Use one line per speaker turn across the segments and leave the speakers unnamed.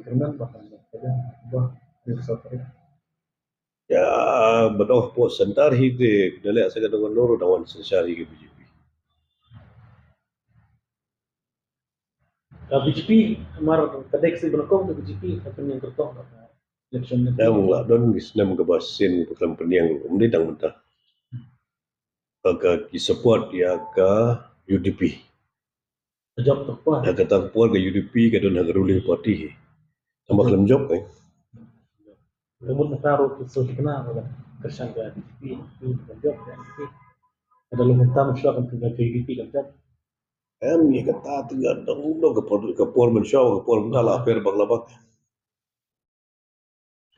Fernand bakal ada bah di Sotri.
Ya, betul po sentar hide dali sa kadang loro dawan sa syari ke BJP.
BJP mar kadek si Belakong ke BJP akan yang tertok election nanti.
Ya mula don gisna magabasin paklam peniang umdi dang mentah. Agak support ya ka UDP.
Job tu apa?
Agak tangpuan ke UDP ke don agak ruling party. Sama kelam job kan.
Kemudian taruh kisah kenal kan kerjaan ke BJP itu job kan. Ada lumayan masyarakat kan tinggal ke UDP kan job.
Ni kata tinggal dang uno ke por mensyaw ke por mendala per baglabak.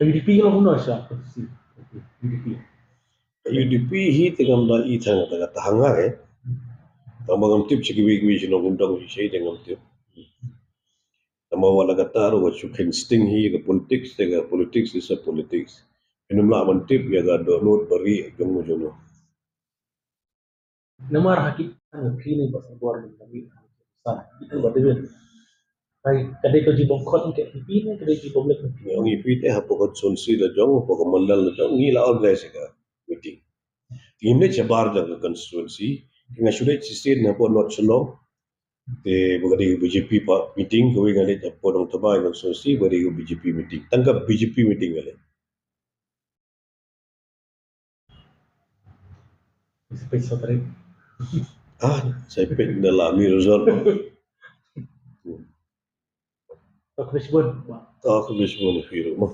UDP kalau guna siya posisi UDP.
UDP hi tingam da i thang ta tahanga eh. Tambang tip sigi sino undang si dengan tip. Tama wala kata ro what instinct hi ke politics is a politics. Inum la man tip ya ga do not bari jono jono.
Namar hakik kan kini bahasa luar kami sana itu betul. Baik, kadai kau jibom kot ke UDP ni kadai jibom lek
Yang ipit hapo konsulsi la jong hapo mandal la jong ni la organize ka meeting. Timne chabar jang constituency nga sudah sistem na po not so long te bagadi BJP pa meeting ko ngali po dong tabay constituency bagadi BJP meeting tanggap BJP meeting ngali
space Sotri.
saya pek dalam mi result
Tak Lisbon.
aku bisa mo firu mo